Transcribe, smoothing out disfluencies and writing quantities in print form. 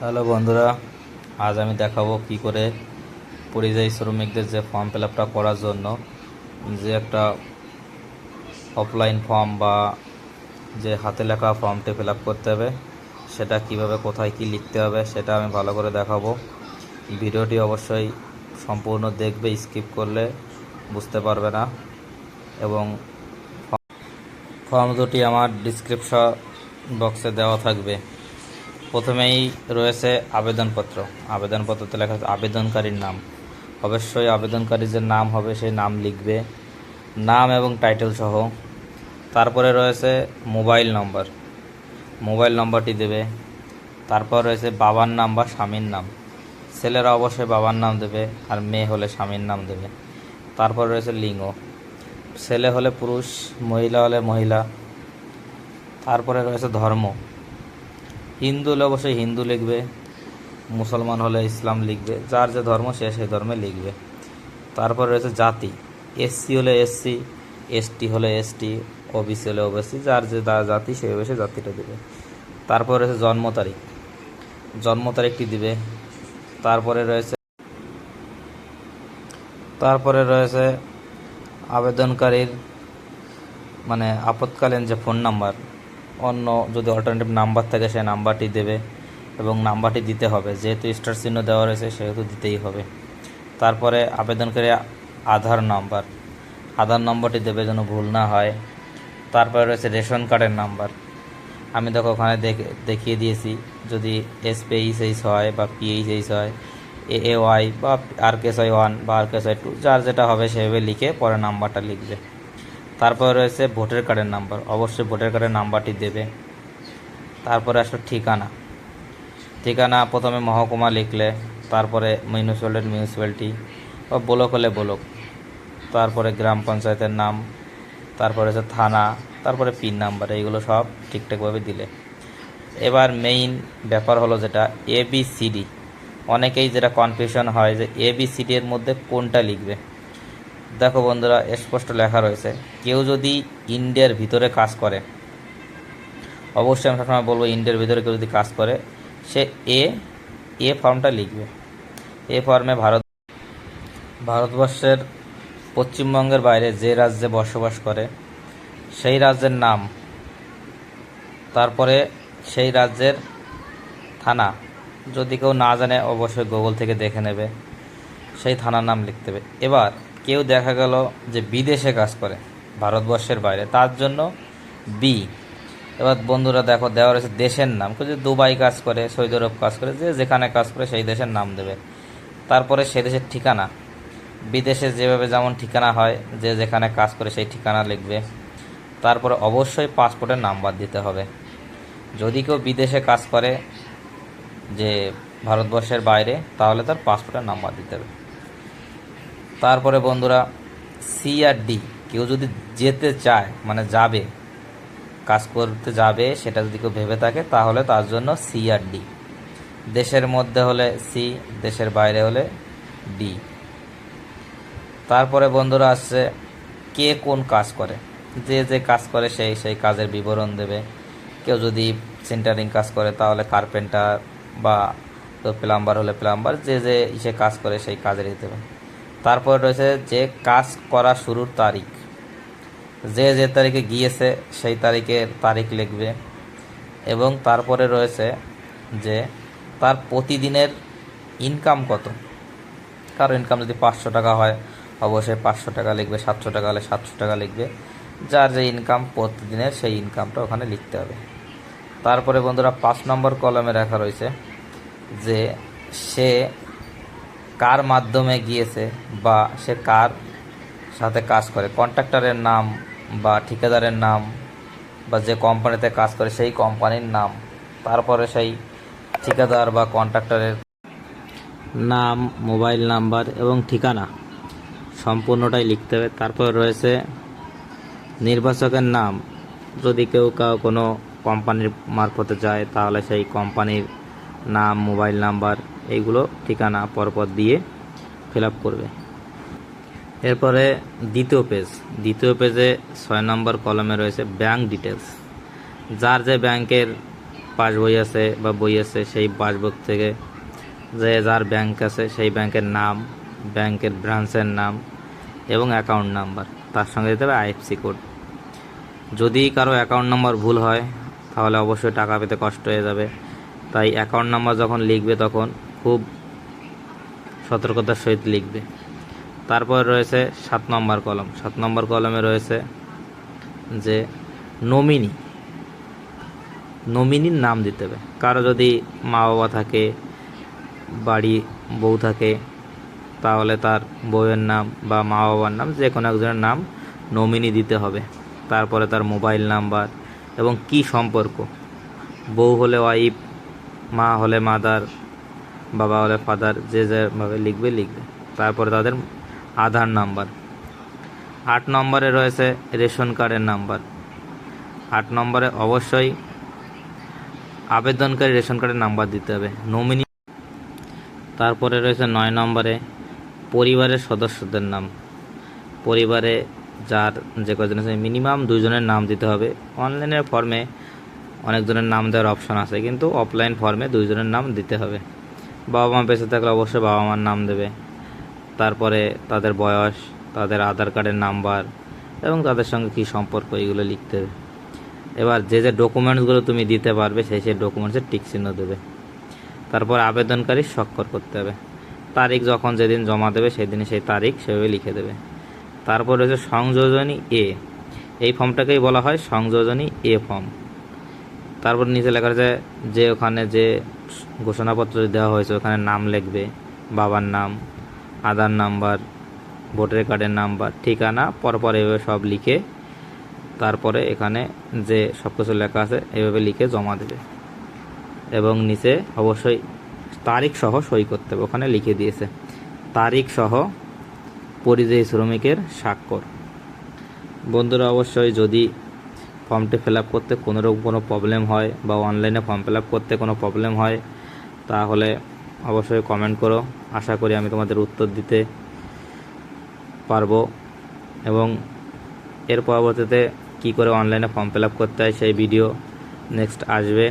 Hello বন্ধুরা, আজ আমি দেখাবো কি করে পরিযায়ী শ্রমিকদের যে ফর্ম ফিল আপটা করার জন্য যে একটা অফলাইন ফর্ম বা যে হাতে লেখা ফর্মটি ফিল আপ করতে হবে, সেটা কিভাবে কোথায় কি লিখতে হবে সেটা আমি ভালো করে দেখাবো। ভিডিওটি অবশ্যই সম্পূর্ণ দেখবে, স্কিপ করলে বুঝতে পারবে না। এবং ফর্ম দুটি আমার ডিসক্রিপশন বক্সে দেওয়া থাকবে। প্রথমেই রয়েছে আবেদনপত্রতে লেখা আছে আবেদনকারীর নাম। অবশ্যই আবেদনকারীর যে নাম হবে সেই নাম লিখবে, নাম এবং টাইটেল সহ। তারপরে রয়েছে মোবাইল নম্বরটি দেবে। তারপর রয়েছে বাবার নাম বা স্বামীর নাম। ছেলেরা অবশ্যই বাবার নাম দেবে, আর মেয়ে হলে স্বামীর নাম দেবে। তারপর রয়েছে লিঙ্গ, ছেলে হলে পুরুষ, মহিলা হলে মহিলা। তারপরে রয়েছে ধর্ম, হিন্দু হলে অবশ্যই হিন্দু লিখবে, মুসলমান হলে ইসলাম লিখবে, যার যে ধর্ম সে সেই ধর্মে লিখবে। তারপর রয়েছে জাতি, এসসি হলে এসসি, এসটি হলে এসটি, ওবিসি হলে ওবিসি, যার যে জাতি সেই সে জাতিটা দেবে। তারপর রয়েছে জন্ম তারিখটি দিবে। তারপরে রয়েছে আবেদনকারীর মানে আপৎকালীন যে ফোন নাম্বার, অন্য যদি অল্টারনেটিভ নাম্বার থাকে সেই নাম্বারটি দেবে, এবং নাম্বারটি দিতে হবে, যেহেতু স্টার চিহ্ন দেওয়া রয়েছে সেহেতু দিতেই হবে। তারপরে আবেদনকারী আধার নম্বরটি দেবে যেন ভুল না হয়। তারপরে রয়েছে রেশন কার্ডের নাম্বার। আমি দেখো ওখানে দেখিয়ে দিয়েছি, যদি এসপিএইচএইচ হয় বা পিএইচএইচ হয়, এএওয়াই বা RKSY 1 বা RKSY 2, যার যেটা হবে সেভাবে লিখে পরে নাম্বারটা লিখবে। তারপরে রয়েছে ভোটার কার্ডের নাম্বার, অবশ্যই ভোটার কার্ডের নাম্বারটি দেবে। তারপরে আসলে ঠিকানা প্রথমে মহকুমা লিখলে, তারপরে মিউনিসিপ্যালিটি বা ব্লক হলে ব্লক, তারপরে গ্রাম পঞ্চায়েতের নাম, তারপরে হচ্ছে থানা, তারপরে পিন নাম্বার, এইগুলো সব ঠিকঠাকভাবে দিলে। এবার মেইন ব্যাপার হলো যেটা ABCD। অনেকেই যেটা কনফিউশন হয় যে ABCD এর মধ্যে কোনটা লিখবে। দেখো বন্ধুরা, স্পষ্ট লেখা রয়েছে, কেউ যদি ইন্ডিয়ার ভিতরে কাজ করে, অবশ্যই আমি সবসময় বলবো ইন্ডিয়ার ভিতরে কেউ যদি কাজ করে সে এ ফর্মটা লিখবে। এ ফর্মে ভারতবর্ষের পশ্চিমবঙ্গের বাইরে যে রাজ্যে বসবাস করে সেই রাজ্যের নাম, তারপরে সেই রাজ্যের থানা, যদি কেউ না জানে অবশ্যই গুগল থেকে দেখে নেবে, সেই থানার নাম লিখতে হবে। এবার কেউ দেখা গেল যে বিদেশে কাজ করে ভারতবর্ষের বাইরে, তার জন্য বি। এবার বন্ধুরা দেখো দেওয়া রয়েছে দেশের নাম, কেউ যদি দুবাই কাজ করে, সৌদি আরব কাজ করে, যে যেখানে কাজ করে সেই দেশের নাম দেবে। তারপরে সেই দেশের ঠিকানা, বিদেশে যেভাবে যেমন ঠিকানা হয়, যে যেখানে কাজ করে সেই ঠিকানা লিখবে। তারপরে অবশ্যই পাসপোর্টের নাম্বার দিতে হবে, যদি কেউ বিদেশে কাজ করে যে ভারতবর্ষের বাইরে, তাহলে তার পাসপোর্টের নাম্বার দিতে হবে। তারপরে বন্ধুরা সি আর ডি, কেউ যদি যেতে চায় মানে যাবে, কাজ করতে যাবে, সেটা যদি কেউ ভেবে থাকে তাহলে তার জন্য সি আর ডি। দেশের মধ্যে হলে সি, দেশের বাইরে হলে ডি। তারপরে বন্ধুরা আসছে কে কোন কাজ করে, যে যে কাজ করে সেই সেই কাজের বিবরণ দেবে। কেউ যদি সেন্টারিং কাজ করে তাহলে কার্পেন্টার, বা তো প্লাম্বার হলে প্লাম্বার, যে যে ইসে কাজ করে সেই কাজের দেবে। তারপরে রয়েছে যে কাজ করা শুরুর তারিখ, যে যে তারিখে গিয়েছে সেই তারিখের তারিখ লিখবে। এবং তারপরে রয়েছে যে তার প্রতিদিনের ইনকাম কত, কারো ইনকাম যদি 500 টাকা হয় অবশ্যই 500 টাকা লিখবে, 700 টাকা হলে 700 টাকা লিখবে, যার যে ইনকাম প্রতিদিনের সেই ইনকামটা ওখানে লিখতে হবে। তারপরে বন্ধুরা 5 নম্বর কলমে রাখা রয়েছে যে সে কার মাধ্যমে গিয়েছে বা সে কার সাথে কাজ করে, কন্ট্রাক্টরের নাম বা ঠিকাদারের নাম, বা যে কোম্পানিতে কাজ করে সেই কোম্পানির নাম, তারপরে সেই ঠিকাদার বা কন্ট্রাক্টরের নাম, মোবাইল নাম্বার এবং ঠিকানা সম্পূর্ণটাই লিখতে হবে। তারপর রয়েছে নির্বাচকের নাম, যদি কেউ কোনো কোম্পানির মারফতে যায় তাহলে সেই কোম্পানির নাম, মোবাইল নাম্বার, এইগুলো ঠিকানা পরপর দিয়ে ফিল আপ করবে। এরপরে দ্বিতীয় পেজে 6 নম্বর কলমে রয়েছে ব্যাংক ডিটেলস, যার যে ব্যাংকের পাসবই আছে বা বই আছে, সেই পাসবুক থেকে যে যার ব্যাংক আছে সেই ব্যাংকের নাম, ব্যাংকের ব্রাঞ্চের নাম এবং অ্যাকাউন্ট নাম্বার, তার সঙ্গে দিতে হবে আইএফসি কোড। যদি কারো অ্যাকাউন্ট নাম্বার ভুল হয় তাহলে অবশ্যই টাকা পেতে কষ্ট হয়ে যাবে। তাই অ্যাকাউন্ট নাম্বার যখন লিখবে তখন খুব সতর্কতার সহিত লিখবে। তারপর রয়েছে 7 নম্বর কলম। 7 নম্বর কলমে রয়েছে যে নমিনির নাম দিতে হবে। কারো যদি মা বাবা থাকে, বাড়ি বউ থাকে, তাহলে তার বউয়ের নাম বা মা বাবার নাম যে কোনো একজনের নাম নমিনি দিতে হবে। তারপরে তার মোবাইল নাম্বার এবং কি সম্পর্ক, বউ হলে ওয়াইফ, মা হলে মাদার, বাবা হলে ফাদার, যে যেভাবে লিখবে। তারপরে তাদের আধার নাম্বার। 8 নম্বরে রয়েছে রেশন কার্ডের নাম্বার। 8 নম্বরে অবশ্যই আবেদনকারী রেশন কার্ডের নাম্বার দিতে হবে, নমিনি। তারপরে রয়েছে 9 নম্বরে পরিবারের সদস্যদের নাম। পরিবারে যার যে কজন আছে মিনিমাম 2 জনের নাম দিতে হবে। অনলাইনের ফর্মে অনেকজনের নাম দেওয়ার অপশন আছে, কিন্তু অফলাইন ফর্মে 2 জনের নাম দিতে হবে। বাবা মা বেঁচে থাকলে অবশ্যই বাবা মার নাম দেবে। তারপরে তাদের বয়স, তাদের আধার কার্ডের নাম্বার এবং তাদের সঙ্গে কী সম্পর্ক, এইগুলো লিখতে হবে। এবার যে ডকুমেন্টসগুলো তুমি দিতে পারবে সেই ডকুমেন্টসের টিক চিহ্ন দেবে। তারপর আবেদনকারী স্বাক্ষর করতে হবে। তারিখ যখন যেদিন জমা দেবে সেদিনে সেই তারিখ সেভাবে লিখে দেবে। তারপর রয়েছে সংযোজনী এ। এই ফর্মটাকেই বলা হয় সংযোজনী এ ফর্ম। তারপর নিচে লেখা আছে যে ওখানে যে ঘোষণাপত্র দেওয়া হয়েছে ওখানে নাম লিখবে, বাবার নাম, আধার নাম্বার, ভোটার কার্ডের নাম্বার, ঠিকানা, পরপর এভাবে সব লিখে তারপরে এখানে যে সব কিছু লেখা আছে এভাবে লিখে জমা দেবে। এবং নিচে অবশ্যই তারিখ সহ সই করতে হবে। ওখানে লিখে দিয়েছে তারিখ সহ পরিযায়ী শ্রমিকের স্বাক্ষর। বন্ধুরা, অবশ্যই যদি ফর্মটি ফিল আপ করতে কোনোরকম কোনো প্রবলেম হয় বা অনলাইনে ফর্ম ফিল আপ করতে কোনো প্রবলেম হয় তাহলে অবশ্যই কমেন্ট করো। আশা করি আমি তোমাদের উত্তর দিতে পারবো এবং এর পরবর্তীতে কী করে অনলাইনে ফর্ম ফিল আপ করতে হয় সেই ভিডিও নেক্সট আসবে।